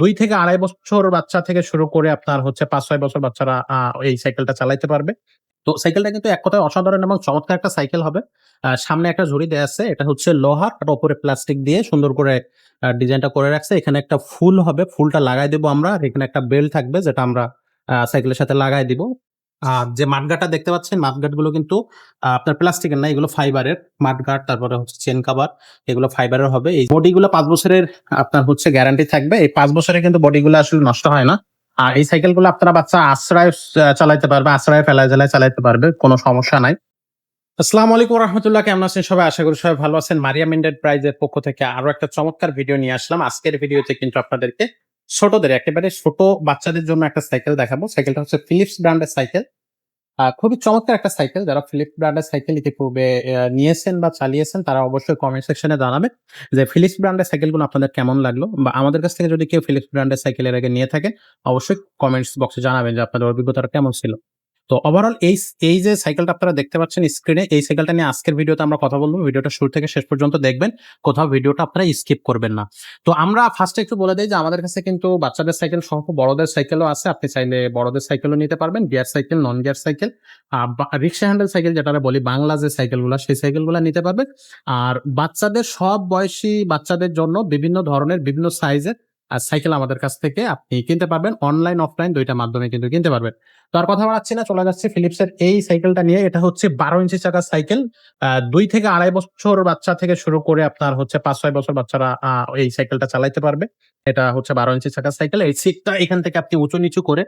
২ থেকে ২.৫ বছর বাচ্চা থেকে শুরু করে আপনার হচ্ছে ৫-৬ বছর বাচ্চারা এই সাইকেলটা চালাইতে পারবে। তো সাইকেলটা কিন্তু এক কথায় অসাধারণ এবং চমৎকার একটা সাইকেল হবে। সামনে একটা ঝুড়ি দেয়া আছে। এটা হচ্ছে লোহার, আর উপরে প্লাস্টিক দিয়ে সুন্দর করে ডিজাইনটা করে রাখছে। এখানে একটা ফুল হবে, ফুলটা লাগায় দিব আমরা। আর এখানে একটা বেল্ট থাকবে যেটা আমরা সাইকেলের সাথে লাগায় দিব। আর যে মাঠগাটটা দেখতে পাচ্ছেন, মাঠগাটগুলো কিন্তু আপনার প্লাস্টিকের না, এগুলো ফাইবারের। মাঠগাট, তারপরে হচ্ছে চেইন কভার, এগুলো ফাইবারের হবে। এই বডিগুলো ৫ বছরের আপনার হচ্ছে গ্যারান্টি থাকবে। এই ৫ বছরে কিন্তু বডিগুলো আসলে নষ্ট হয় না। আর এই সাইকেলগুলো আপনারা বাচ্চা আশ্রয়ে চালাইতে পারবে, আশ্রয়ে ফেলায় ঝেলায় চালাইতে পারবে। কোনো সমস্যা নাই। আসসালামু আলাইকুম ওয়া রাহমাতুল্লাহ। কেমন আছেন সবাই? আশা করি সবাই ভালো আছেন। মারিয়াম এন্টারপ্রাইজ এর পক্ষ থেকে আরো একটা চমৎকার ভিডিও নিয়ে আসলাম। আজকের ভিডিওতে কিন্তু আপনাদেরকে ছোটদের, একেবারে ছোট বাচ্চাদের জন্য একটা সাইকেল দেখাবো। সাইকেলটা হচ্ছে ফিলিপস ব্র্যান্ডের সাইকেল। খুবই চমৎকার একটা সাইকেল। যারা ফিলিপস ব্র্যান্ডের সাইকেল ইতিপূর্বে নিয়েছেন বা চালিয়েছেন তারা অবশ্যই কমেন্ট সেকশনে জানাবেন যে ফিলিপস ব্র্যান্ডের সাইকেলগুলো আপনাদের কেমন লাগলো, বা আমাদের কাছ থেকে যদি কেউ ফিলিপস ব্র্যান্ডের সাইকেল এর আগে নিয়ে থাকেন অবশ্যই কমেন্টস বক্সে জানাবেন যে আপনাদের অভিজ্ঞতাটা কেমন ছিল। তো ওভারঅল এই যে সাইকেলটা আপনারা দেখতে পাচ্ছেন স্ক্রিনে, এই সাইকেলটা নিয়ে আজকের ভিডিওতে আমরা কথা বলবো। ভিডিওটা শুরু থেকে শেষ পর্যন্ত দেখবেন। কোথাও ভিডিওটা আপনারা স্কিপ করবেন না। তো আমরা ফার্স্টে একটু বলে দেই যে আমাদের কাছে কিন্তু বাচ্চাদের সাইকেল সহ বড়দের সাইকেলও আছে। আপনি চাইলে বড়দের সাইকেলও নিতে পারবেন। Gear cycle, non gear cycle, rickshaw handle cycle যেটা বলি বাংলা যে সাইকেলগুলা, সেই সাইকেলগুলা নিতে পারবেন। আর বাচ্চাদের সব বয়সী বাচ্চাদের জন্য বিভিন্ন ধরনের বিভিন্ন সাইজের সাইকেল আমাদের কাছ থেকে আপনি কিনতে পারবেন। অনলাইন অফলাইন ২ টা মাধ্যমে কিন্তু কিনতে পারবেন। তো আর কথা বাড়াচ্ছি না, চলে যাচ্ছি ফিলিপসের এই সাইকেলটা নিয়ে। এটা হচ্ছে ১২ ইঞ্চি চাকার সাইকেল। ২ থেকে ২.৫ বছর বাচ্চা থেকে শুরু করে আপনার হচ্ছে ৫-৬ বছর বাচ্চারা এই সাইকেলটা চালাইতে পারবে। এটা হচ্ছে ১২ ইঞ্চি চাকার সাইকেল। এই সিটটা এখান থেকে আপনি উঁচু নিচু করে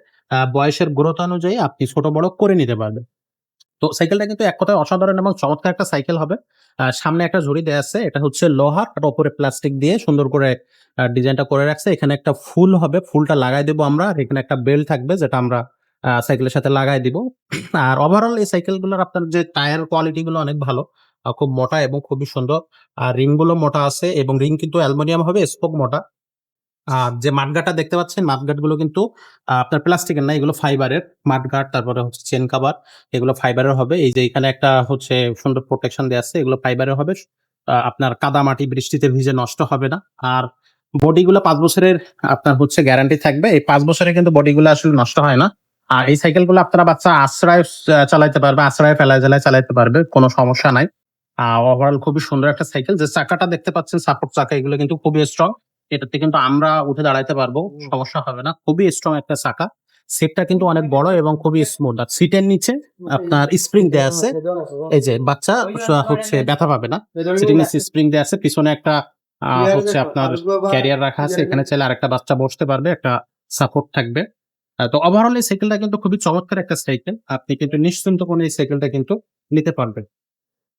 বয়সের গ্রোথ অনুযায়ী আপনি ছোট বড় করে নিতে পারবেন। তো সাইকেলটা কিন্তু এক কথায় অসাধারণ এবং চমৎকার একটা সাইকেল হবে। সামনে একটা ঝুড়ি দেয়া আছে। এটা হচ্ছে লোহার, আর উপরে প্লাস্টিক দিয়ে সুন্দর করে ডিজাইনটা করে রাখছে। এখানে একটা ফুল হবে, ফুলটা লাগায় দেব আমরা। আর এখানে একটা বেল্ট থাকবে যেটা আমরা সাইকেলের সাথে লাগায় দিব। আর ওভারঅল এই সাইকেলগুলোর আপনার যে টায়ার কোয়ালিটি গুলো অনেক ভালো। খুব মোটা এবং খুবই সুন্দর। আর রিং গুলো মোটা আছে এবং রিং কিন্তু অ্যালুমিনিয়াম হবে, স্পোক মোটা। যে মাঠগাটটা দেখতে পাচ্ছেন, মাঠগাটগুলো কিন্তু আপনার প্লাস্টিকের না, এগুলো ফাইবারের। মাঠগাট, তারপরে হচ্ছে চেইন কভার, এগুলো ফাইবারের হবে। এই যে এখানে একটা হচ্ছে সুন্দর প্রোটেকশন দেয়া আছে, এগুলো ফাইবারের হবে। আপনার কাদামাটি বৃষ্টিতে ভিজে নষ্ট হবে না। আর বডিগুলো ৫ বছরের আপনার হচ্ছে গ্যারান্টি থাকবে। এই ৫ বছরে কিন্তু বডিগুলো আসলে নষ্ট হয় না। আর এই সাইকেলগুলো আপনারা বাচ্চা আশ্রয়ে চালাইতে পারবে, আশ্রয়ে ফেলায় ঝেলায় চালাইতে পারবে। কোনো সমস্যা নাই। ওভারঅল খুবই সুন্দর একটা সাইকেল। যে চাকাটা দেখতে পাচ্ছেন, সাপোর্ট চাকা, এগুলো কিন্তু খুবই স্ট্রং। এটাতে কিন্তু আমরা উঠে দাঁড়াইতে পারবো, সমস্যা হবে না। খুবই স্ট্রং একটা চাকা। সিটটা কিন্তু অনেক বড় এবং খুবই স্মুথ। আর সিটের নিচে আপনার স্প্রিং দেয়া আছে। এই যে বাচ্চা হচ্ছে ব্যথা পাবে না। সিটের নিচে স্প্রিং দেয়া আছে। পিছনে একটা হচ্ছে আপনার ক্যারিয়ার রাখা আছে। এখানে চাইলে আরেকটা বাচ্চা বসতে পারবে, একটা সাপোর্ট থাকবে। তো ওভারঅল এই সাইকেলটা কিন্তু খুবই চমৎকার একটা সাইকেল। আপনি কিন্তু নিশ্চিন্ত মনে এই সাইকেলটা কিন্তু নিতে পারবেন।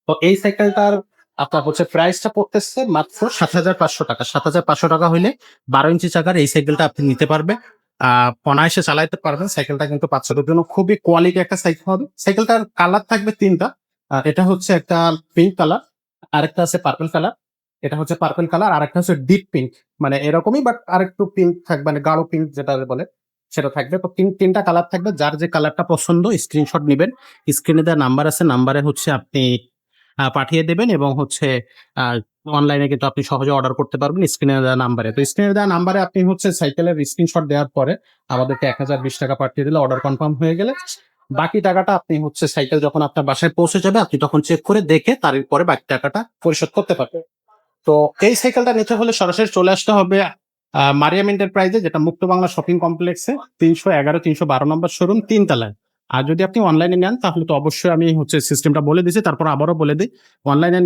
তো এই সাইকেলটার আপনার হচ্ছে প্রাইসটা পড়তেছে মাত্র ৳৭,৫০০। ৳৭,৫০০ হইলে ১২ ইঞ্চি চাকার এই সাইকেলটা আপনি নিতে পারবেন। অনায়াসে চালাইতে পারবেন। সাইকেলটা কিন্তু বাচ্চাদের জন্য খুবই কোয়ালিটি একটা সাইকেল হবে। সাইকেলটার কালার থাকবে ৩ টা। এটা হচ্ছে একটা পিঙ্ক কালার, আরেকটা আছে পার্পল কালার। এটা হচ্ছে পার্পল কালার, আরেকটা হচ্ছে ডিপ পিঙ্ক। মানে এরকমই বাট আরেকটু পিঙ্ক থাকবে, মানে গাঢ় পিঙ্ক যেটা বলে সেটা থাকবে। তো ৩ টা কালার থাকবে। যার যে কালারটা পছন্দ স্ক্রিনশট নিবেন। স্ক্রিনে দেওয়া নাম্বার আছে, নাম্বারে হচ্ছে আপনি পাঠিয়ে দেবেন এবং হচ্ছে আ অনলাইনে কিন্তু আপনি সহজে অর্ডার করতে পারবেন স্ক্রিনে দেওয়া নাম্বারে। তো স্ক্রিনে দেওয়া নাম্বারে আপনি হচ্ছে সাইকেলের স্ক্রিনশট দেওয়ার পরে আমাদেরকে ৳১,০২০ পাঠিয়ে দিলে অর্ডার কনফার্ম হয়ে গেলে বাকি টাকাটা আপনি হচ্ছে সাইকেল যখন আপনার বাসায় পৌঁছে যাবে আপনি তখন চেক করে দেখে তারপরে বাকি টাকাটা পরিশোধ করতে পারবেন। তো এই সাইকেলটা নিতে হলে সরাসরি চলে আসতে হবে মারিয়াম এন্টারপ্রাইজে, যেটা মুক্ত বাংলা শপিং কমপ্লেক্সে ৩১১-৩১২ নম্বর শোরুম, ৩ তলায়। আর যদি আপনি অনলাইনে নেন তাহলে তো অবশ্যই আমি হচ্ছে সিস্টেমটা বলে দিছি। তারপর আবারও বলে দেই। অনলাইনে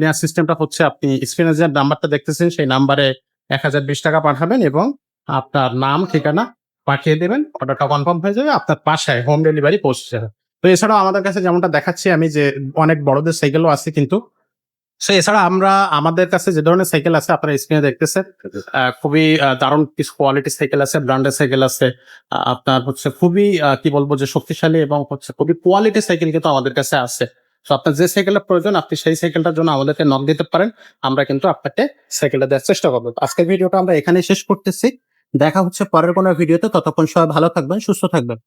নেওয়ার সিস্টেমটা হচ্ছে আপনি স্ক্রিনে যে নাম্বারটা দেখতেছেন সেই নাম্বারে ৳১,০২০ পাঠাবেন এবং আপনার নাম, ঠিকানা পাঠিয়ে দেবেন। অর্ডারটা কনফার্ম হয়ে যাবে। আপনার বাসায় হোম ডেলিভারি পৌঁছে যাবে। তো এছাড়াও আমাদের কাছে যেমনটা দেখাচ্ছি আমি, যে অনেক বড়দের সাইকেলও আছে কিন্তু। এছাড়া আমাদের কাছে যে ধরনের সাইকেল আছে আপনারা স্ক্রিনে দেখতেছেন, খুবই দারুণ কিছু কোয়ালিটির সাইকেল আছে, ব্র্যান্ডের সাইকেল আছে। আপনার হচ্ছে খুবই কি বলবো যে শক্তিশালী এবং হচ্ছে খুবই কোয়ালিটির সাইকেল কিন্তু আমাদের কাছে আছে। তো আপনার যে সাইকেলটা প্রয়োজন আপনি সেই সাইকেলটার জন্য আমাদেরকে নক দিতে পারেন। আমরা কিন্তু আপনাকে সাইকেলটা দেওয়ার চেষ্টা করব। আজকের ভিডিওটা আমরা এখানেই শেষ করতেছি। দেখা হচ্ছে পরের কোনো ভিডিওতে। ততক্ষণ সবাই ভালো থাকবেন, সুস্থ থাকবেন।